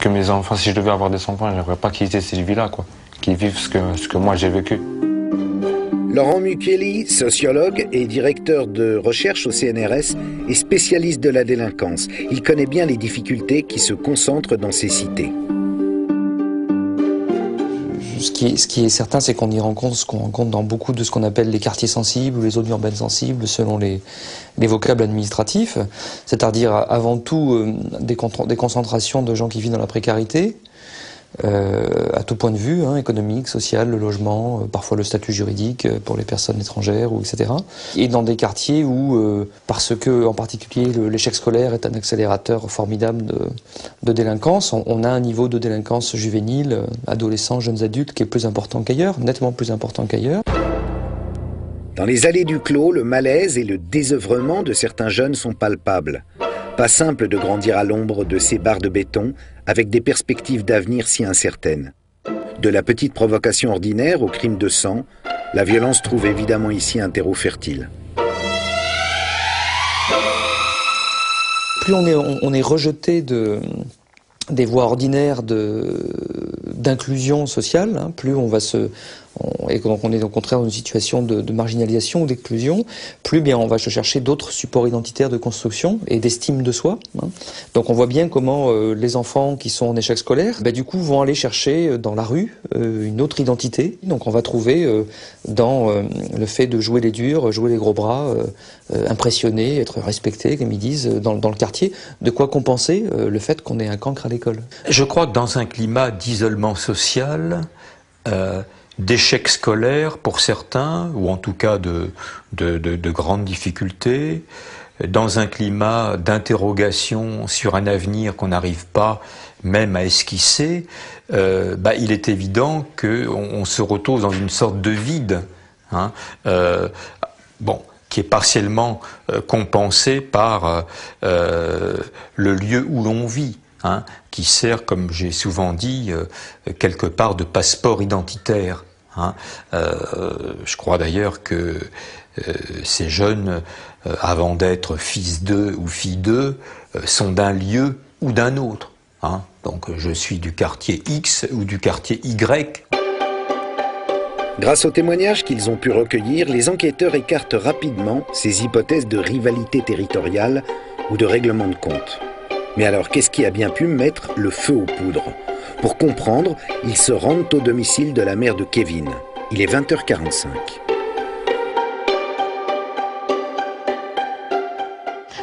que mes enfants, si je devais avoir des enfants, j'aimerais pas qu'ils aient cette vie-là, quoi. Qu'ils vivent ce que moi j'ai vécu. Laurent Mukieli, sociologue et directeur de recherche au CNRS, est spécialiste de la délinquance. Il connaît bien les difficultés qui se concentrent dans ces cités. Ce qui est certain, c'est qu'on y rencontre ce qu'on rencontre dans beaucoup de ce qu'on appelle les quartiers sensibles ou les zones urbaines sensibles, selon les vocables administratifs. C'est-à-dire avant tout des concentrations de gens qui vivent dans la précarité, à tout point de vue, économique, social, le logement, parfois le statut juridique pour les personnes étrangères, etc. Et dans des quartiers où, parce que en particulier l'échec scolaire est un accélérateur formidable de délinquance, on a un niveau de délinquance juvénile, adolescents, jeunes adultes, qui est plus important qu'ailleurs, nettement plus important qu'ailleurs. Dans les allées du Clos, le malaise et le désœuvrement de certains jeunes sont palpables. Pas simple de grandir à l'ombre de ces barres de béton avec des perspectives d'avenir si incertaines. De la petite provocation ordinaire au crime de sang, la violence trouve évidemment ici un terreau fertile. Plus on est rejeté des voies ordinaires d'inclusion sociale, plus on va et donc on est au contraire dans une situation de marginalisation ou d'exclusion, plus bien on va chercher d'autres supports identitaires de construction et d'estime de soi. Donc on voit bien comment les enfants qui sont en échec scolaire, du coup vont aller chercher dans la rue une autre identité. Donc on va trouver dans le fait de jouer les durs, jouer les gros bras, impressionner, être respecté, comme ils disent, dans le quartier, de quoi compenser le fait qu'on ait un cancre à l'école. Je crois que dans un climat d'isolement social, d'échec scolaire pour certains, ou en tout cas de grandes difficultés, dans un climat d'interrogation sur un avenir qu'on n'arrive pas même à esquisser, il est évident qu'on se retrouve dans une sorte de vide, qui est partiellement compensé par le lieu où l'on vit. Qui sert, comme j'ai souvent dit, quelque part de passeport identitaire. Je crois d'ailleurs que ces jeunes, avant d'être fils d'eux ou filles d'eux, sont d'un lieu ou d'un autre. Donc je suis du quartier X ou du quartier Y. Grâce aux témoignages qu'ils ont pu recueillir, les enquêteurs écartent rapidement ces hypothèses de rivalité territoriale ou de règlement de compte. Mais alors, qu'est-ce qui a bien pu mettre le feu aux poudres? Pour comprendre, ils se rendent au domicile de la mère de Kevin. Il est 20h45.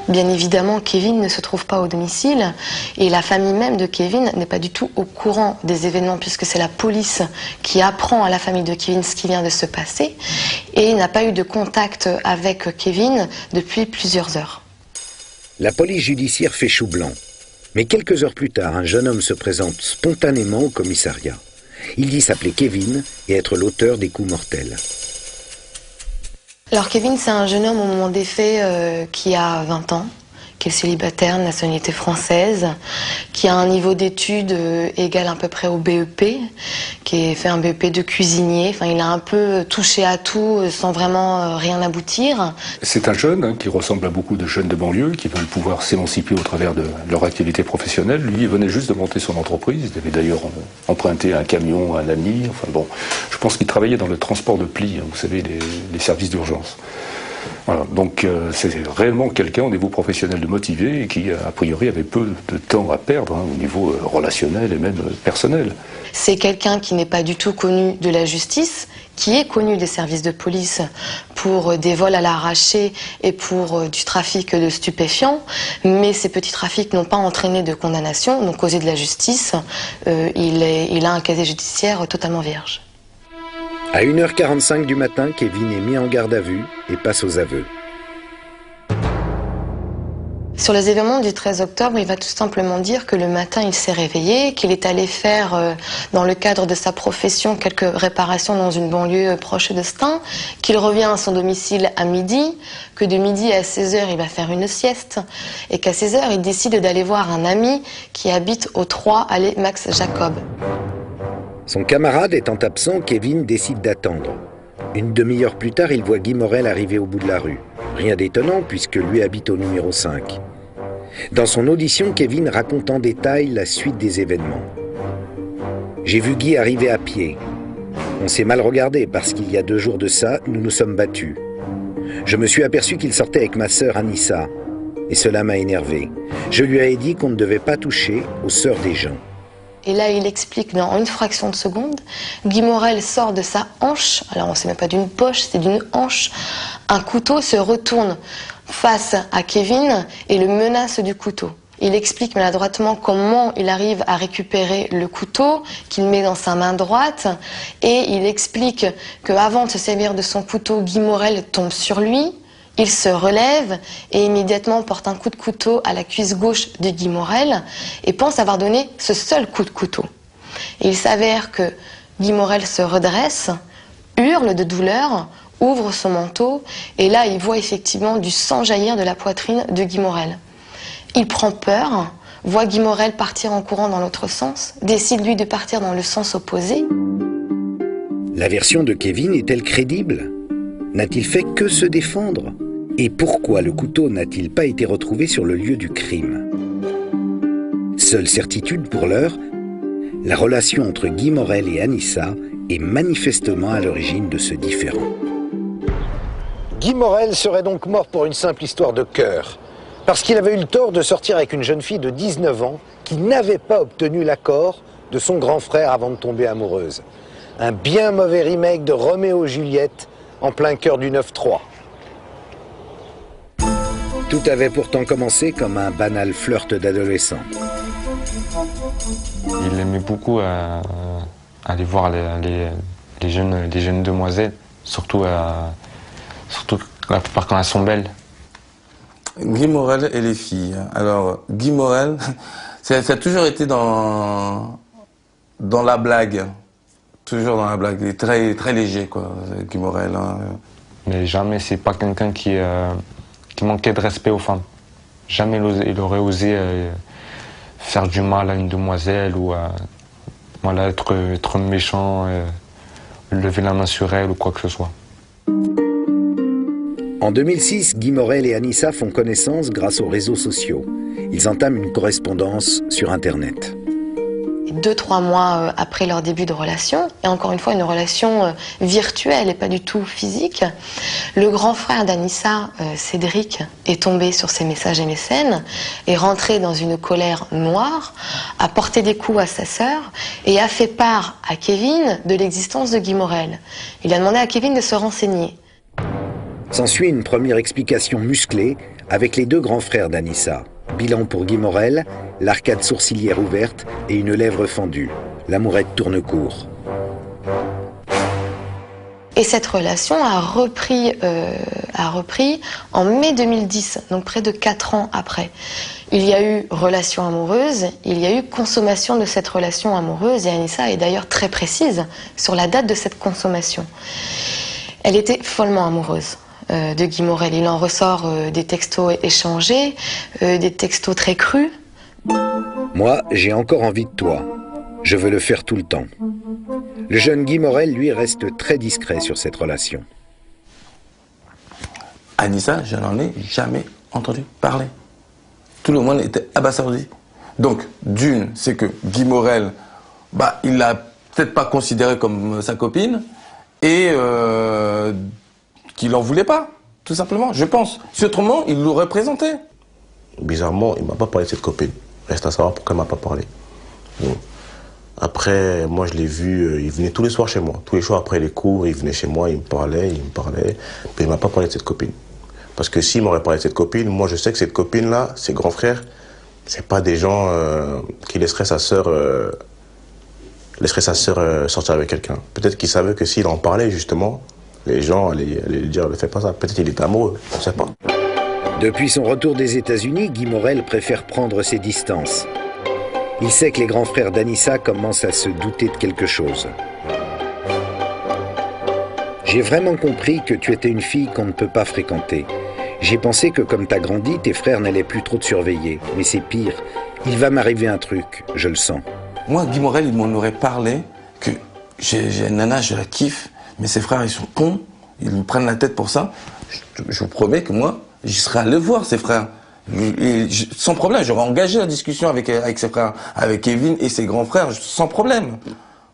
Bien évidemment, Kevin ne se trouve pas au domicile et la famille même de Kevin n'est pas du tout au courant des événements puisque c'est la police qui apprend à la famille de Kevin ce qui vient de se passer et n'a pas eu de contact avec Kevin depuis plusieurs heures. La police judiciaire fait chou blanc. Mais quelques heures plus tard, un jeune homme se présente spontanément au commissariat. Il dit s'appeler Kevin et être l'auteur des coups mortels. Alors Kevin, c'est un jeune homme au moment des faits qui a 20 ans, qui est célibataire, nationalité française, qui a un niveau d'études égal à peu près au BEP, qui a fait un BEP de cuisinier. Enfin, il a un peu touché à tout sans vraiment rien aboutir. C'est un jeune qui ressemble à beaucoup de jeunes de banlieue qui veulent pouvoir s'émanciper au travers de leur activité professionnelle. Lui, il venait juste de monter son entreprise. Il avait d'ailleurs emprunté un camion à un ami. Enfin bon, je pense qu'il travaillait dans le transport de plis, vous savez, les services d'urgence. Voilà, donc c'est réellement quelqu'un au niveau professionnel de motivé et qui, a priori, avait peu de temps à perdre au niveau relationnel et même personnel. C'est quelqu'un qui n'est pas du tout connu de la justice, qui est connu des services de police pour des vols à l'arraché et pour du trafic de stupéfiants, mais ces petits trafics n'ont pas entraîné de condamnation, donc aux yeux de la justice, il a un casier judiciaire totalement vierge. À 1h45 du matin, Kevin est mis en garde à vue et passe aux aveux. Sur les événements du 13 octobre, il va tout simplement dire que le matin, il s'est réveillé, qu'il est allé faire, dans le cadre de sa profession, quelques réparations dans une banlieue proche de Stein, qu'il revient à son domicile à midi, que de midi à 16h, il va faire une sieste, et qu'à 16h, il décide d'aller voir un ami qui habite au 3 allée Max Jacob. Son camarade étant absent, Kevin décide d'attendre. Une demi-heure plus tard, il voit Guy Morel arriver au bout de la rue. Rien d'étonnant puisque lui habite au numéro 5. Dans son audition, Kevin raconte en détail la suite des événements. J'ai vu Guy arriver à pied. On s'est mal regardé parce qu'il y a 2 jours de ça, nous nous sommes battus. Je me suis aperçu qu'il sortait avec ma sœur Anissa. Et cela m'a énervé. Je lui ai dit qu'on ne devait pas toucher aux sœurs des gens. Et là, il explique dans une fraction de seconde, Guy Morel sort de sa hanche, alors on ne sait même pas d'une poche, c'est d'une hanche, un couteau, se retourne face à Kevin et le menace du couteau. Il explique maladroitement comment il arrive à récupérer le couteau, qu'il met dans sa main droite, et il explique qu'avant de se servir de son couteau, Guy Morel tombe sur lui. Il se relève et immédiatement porte un coup de couteau à la cuisse gauche de Guy Morel et pense avoir donné ce seul coup de couteau. Et il s'avère que Guy Morel se redresse, hurle de douleur, ouvre son manteau et là il voit effectivement du sang jaillir de la poitrine de Guy Morel. Il prend peur, voit Guy Morel partir en courant dans l'autre sens, décide lui de partir dans le sens opposé. La version de Kevin est-elle crédible? N'a-t-il fait que se défendre? Et pourquoi le couteau n'a-t-il pas été retrouvé sur le lieu du crime? Seule certitude pour l'heure, la relation entre Guy Morel et Anissa est manifestement à l'origine de ce différend. Guy Morel serait donc mort pour une simple histoire de cœur, parce qu'il avait eu le tort de sortir avec une jeune fille de 19 ans qui n'avait pas obtenu l'accord de son grand frère avant de tomber amoureuse. Un bien mauvais remake de Roméo et Juliette en plein cœur du 9-3. Tout avait pourtant commencé comme un banal flirt d'adolescent. Il aimait beaucoup aller voir les jeunes demoiselles, surtout la plupart quand elles sont belles. Guy Morel et les filles. Alors, Guy Morel, ça a toujours été dans la blague. Toujours dans la blague. Il est très, très léger, quoi, Guy Morel. Hein. Mais jamais, c'est pas quelqu'un qui manquait de respect aux femmes. Jamais il aurait osé faire du mal à une demoiselle ou voilà, être méchant, lever la main sur elle ou quoi que ce soit. En 2006, Guy Morel et Anissa font connaissance grâce aux réseaux sociaux. Ils entament une correspondance sur Internet. 2-3 mois après leur début de relation, et encore une fois une relation virtuelle et pas du tout physique, le grand frère d'Anissa, Cédric, est tombé sur ses messages MSN, est rentré dans une colère noire, a porté des coups à sa sœur et a fait part à Kevin de l'existence de Guy Morel. Il a demandé à Kevin de se renseigner. S'ensuit une première explication musclée avec les 2 grands frères d'Anissa. Bilan pour Guy Morel, l'arcade sourcilière ouverte et une lèvre fendue. L'amourette tourne court. Et cette relation a repris en mai 2010, donc près de 4 ans après. Il y a eu relation amoureuse, il y a eu consommation de cette relation amoureuse, et Anissa est d'ailleurs très précise sur la date de cette consommation. Elle était follement amoureuse de Guy Morel. Il en ressort des textos échangés, des textos très crus. Moi, j'ai encore envie de toi. Je veux le faire tout le temps. Le jeune Guy Morel, lui, reste très discret sur cette relation. Anissa, je n'en ai jamais entendu parler. Tout le monde était abasourdi. Donc, d'une, c'est que Guy Morel, il l'a peut-être pas considéré comme sa copine, et qu'il n'en voulait pas, tout simplement, je pense. Si autrement, il l'aurait présenté. Bizarrement, il ne m'a pas parlé de cette copine. Reste à savoir pourquoi il ne m'a pas parlé. Bon. Après, moi, je l'ai vu, il venait tous les soirs chez moi. Tous les soirs après les cours, il venait chez moi, il me parlait. Mais il ne m'a pas parlé de cette copine. Parce que s'il m'aurait parlé de cette copine, moi, je sais que cette copine-là, ses grands frères, c'est pas des gens qui laisseraient sa sœur sortir avec quelqu'un. Peut-être qu'il savait que s'il en parlait, justement, les gens allaient lui dire, ne fais pas ça. Peut-être qu'il était amoureux, on ne sait pas. Depuis son retour des États-Unis, Guy Morel préfère prendre ses distances. Il sait que les grands frères d'Anissa commencent à se douter de quelque chose. J'ai vraiment compris que tu étais une fille qu'on ne peut pas fréquenter. J'ai pensé que comme t'as grandi, tes frères n'allaient plus trop te surveiller. Mais c'est pire. Il va m'arriver un truc, je le sens. Moi, Guy Morel, il m'en aurait parlé que j'ai une nana, je la kiffe, mais ses frères, ils sont cons, ils me prennent la tête pour ça. Je vous promets que moi, j'y serais allé voir ses frères. Sans problème, j'aurais engagé la discussion avec ses frères, avec Kevin et ses grands frères, sans problème.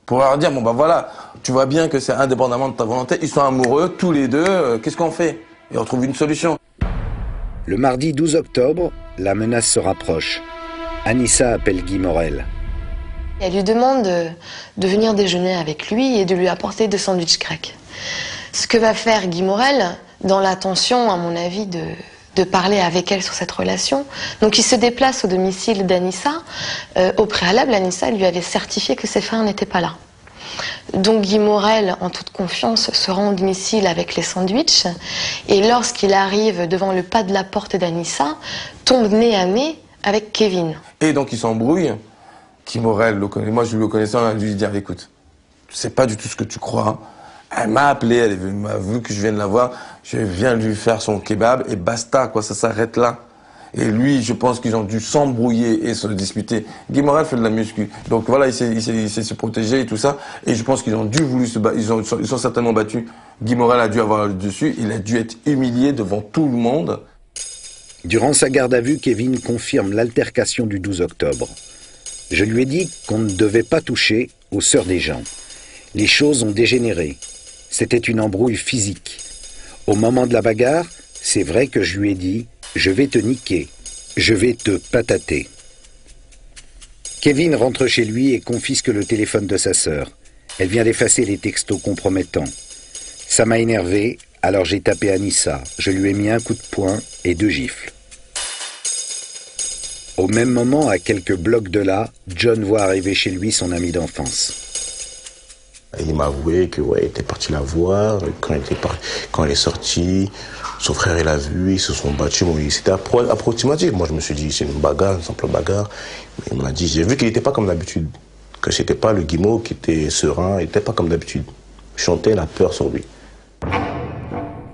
Pour leur dire, bon bah voilà, tu vois bien que c'est indépendamment de ta volonté, ils sont amoureux, tous les deux, qu'est-ce qu'on fait? Et on trouve une solution. Le mardi 12 octobre, la menace se rapproche. Anissa appelle Guy Morel. Elle lui demande de venir déjeuner avec lui et de lui apporter des sandwichs grecs. Ce que va faire Guy Morel, dans l'intention, à mon avis, de parler avec elle sur cette relation. Donc il se déplace au domicile d'Anissa. Au préalable, Anissa lui avait certifié que ses frères n'étaient pas là. Donc Guy Morel, en toute confiance, se rend au domicile avec les sandwichs. Et lorsqu'il arrive devant le pas de la porte d'Anissa, tombe nez à nez avec Kevin. Et donc il s'embrouille. Guy Morel, moi je le connaissais, on a dû lui dire, écoute, c'est pas du tout ce que tu crois. Elle m'a appelé, elle m'a vu que je viens de la voir, je viens lui faire son kebab et basta, quoi, ça s'arrête là. Et lui, je pense qu'ils ont dû s'embrouiller et se disputer. Guy Morel fait de la muscu, donc voilà, il sait se protéger et tout ça. Et je pense qu'ils ont dû voulu se battre, ils sont certainement battus. Guy Morel a dû avoir le dessus, il a dû être humilié devant tout le monde. Durant sa garde à vue, Kevin confirme l'altercation du 12 octobre. Je lui ai dit qu'on ne devait pas toucher aux sœurs des gens. Les choses ont dégénéré. C'était une embrouille physique. Au moment de la bagarre, c'est vrai que je lui ai dit « Je vais te niquer, je vais te patater ». Kevin rentre chez lui et confisque le téléphone de sa sœur. Elle vient d'effacer les textos compromettants. Ça m'a énervé, alors j'ai tapé Anissa. Je lui ai mis un coup de poing et 2 gifles. Au même moment, à quelques blocs de là, John voit arriver chez lui son ami d'enfance. Il m'a avoué que ouais, il était parti la voir. Quand elle est sortie, son frère il l'a vu, ils se sont battus. Bon, c'était approximatif. Moi je me suis dit c'est une bagarre, une simple bagarre. Mais il m'a dit, j'ai vu qu'il n'était pas comme d'habitude. Que c'était pas le Guimau qui était serein, il n'était pas comme d'habitude. Il chantait la peur sur lui.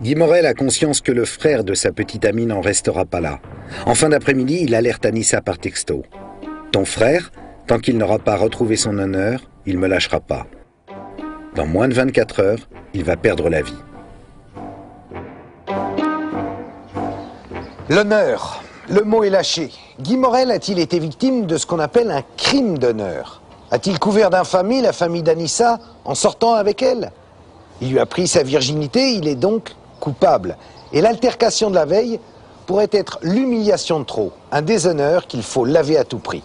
Guy Morel a conscience que le frère de sa petite amie n'en restera pas là. En fin d'après-midi, il alerte Anissa par texto. Ton frère, tant qu'il n'aura pas retrouvé son honneur, il me lâchera pas. Dans moins de 24 heures, il va perdre la vie. L'honneur. Le mot est lâché. Guy Morel a-t-il été victime de ce qu'on appelle un crime d'honneur? A-t-il couvert d'infamie la famille d'Anissa en sortant avec elle? Il lui a pris sa virginité, il est donc coupable. Et l'altercation de la veille pourrait être l'humiliation de trop, un déshonneur qu'il faut laver à tout prix.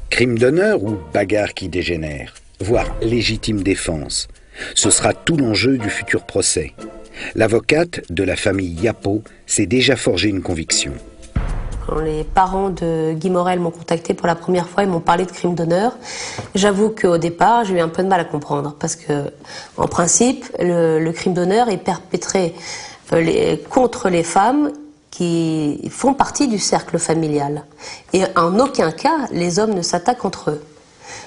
Crime d'honneur ou bagarre qui dégénère, voire légitime défense. Ce sera tout l'enjeu du futur procès. L'avocate de la famille Yapo s'est déjà forgé une conviction. Quand les parents de Guy Morel m'ont contacté pour la première fois, ils m'ont parlé de crime d'honneur. J'avoue qu'au départ, j'ai eu un peu de mal à comprendre parce que, en principe, le crime d'honneur est perpétré contre les femmes qui font partie du cercle familial. Et en aucun cas, les hommes ne s'attaquent entre eux.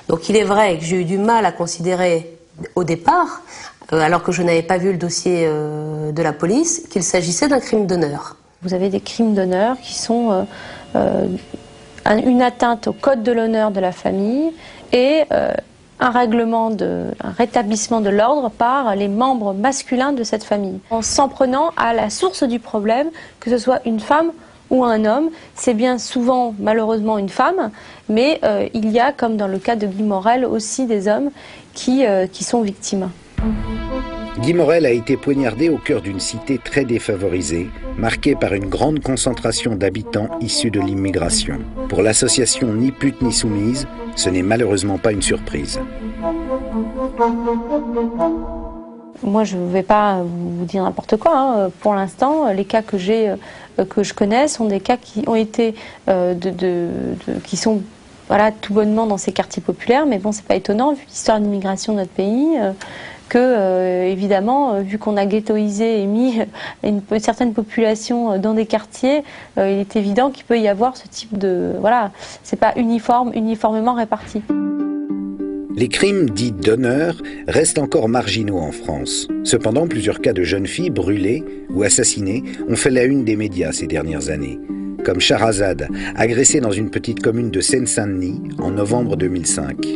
Donc il est vrai que j'ai eu du mal à considérer au départ, alors que je n'avais pas vu le dossier de la police, qu'il s'agissait d'un crime d'honneur. Vous avez des crimes d'honneur qui sont une atteinte au code de l'honneur de la famille et un rétablissement de l'ordre par les membres masculins de cette famille. En s'en prenant à la source du problème, que ce soit une femme ou un homme, c'est bien souvent malheureusement une femme, mais il y a, comme dans le cas de Guy Morel, aussi des hommes qui sont victimes. Guy Morel a été poignardé au cœur d'une cité très défavorisée, marquée par une grande concentration d'habitants issus de l'immigration. Pour l'association Ni pute ni soumise, ce n'est malheureusement pas une surprise. Moi, je ne vais pas vous dire n'importe quoi, hein. Pour l'instant, les cas que je connais sont des cas qui ont été qui sont voilà, tout bonnement dans ces quartiers populaires, mais bon, c'est pas étonnant vu l'histoire de l'immigration de notre pays. Évidemment, vu qu'on a ghettoisé et mis une certaine population dans des quartiers, il est évident qu'il peut y avoir ce type de... Voilà, c'est pas uniformément réparti. Les crimes dits d'honneur restent encore marginaux en France. Cependant, plusieurs cas de jeunes filles brûlées ou assassinées ont fait la une des médias ces dernières années. Comme Charazade, agressée dans une petite commune de Seine-Saint-Denis en novembre 2005.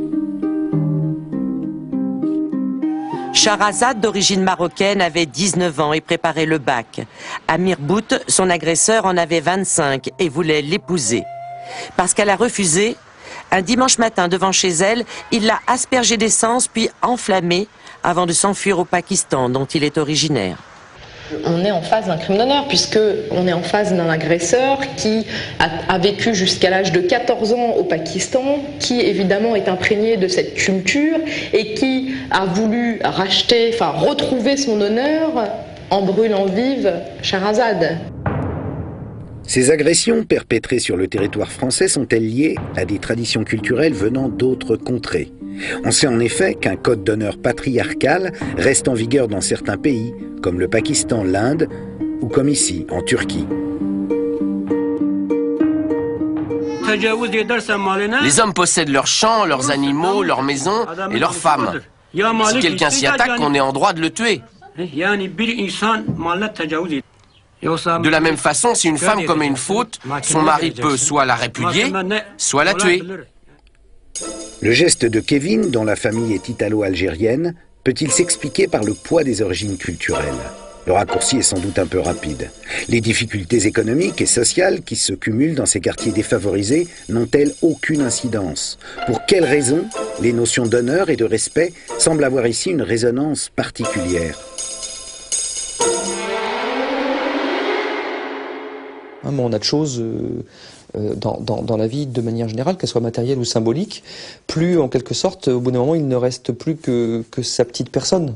Shahrazad, d'origine marocaine, avait 19 ans et préparait le bac. Amir Bout, son agresseur, en avait 25 et voulait l'épouser. Parce qu'elle a refusé, un dimanche matin devant chez elle, il l'a aspergée d'essence puis enflammée avant de s'enfuir au Pakistan, dont il est originaire. On est en face d'un crime d'honneur, puisqu'on est en face d'un agresseur qui a vécu jusqu'à l'âge de 14 ans au Pakistan, qui évidemment est imprégné de cette culture et qui a voulu retrouver son honneur en brûlant vive Shahrazad. Ces agressions perpétrées sur le territoire français sont-elles liées à des traditions culturelles venant d'autres contrées? On sait en effet qu'un code d'honneur patriarcal reste en vigueur dans certains pays, comme le Pakistan, l'Inde, ou comme ici, en Turquie. Les hommes possèdent leurs champs, leurs animaux, leurs maisons et leurs femmes. Si quelqu'un s'y attaque, on est en droit de le tuer. De la même façon, si une femme commet une faute, son mari peut soit la répudier, soit la tuer. Le geste de Kevin, dont la famille est italo-algérienne, peut-il s'expliquer par le poids des origines culturelles? Le raccourci est sans doute un peu rapide. Les difficultés économiques et sociales qui se cumulent dans ces quartiers défavorisés n'ont-elles aucune incidence? Pour quelles raisons les notions d'honneur et de respect semblent avoir ici une résonance particulière? On a de choses dans la vie de manière générale, qu'elle soit matérielle ou symbolique, plus en quelque sorte, au bout d'un moment, il ne reste plus que sa petite personne.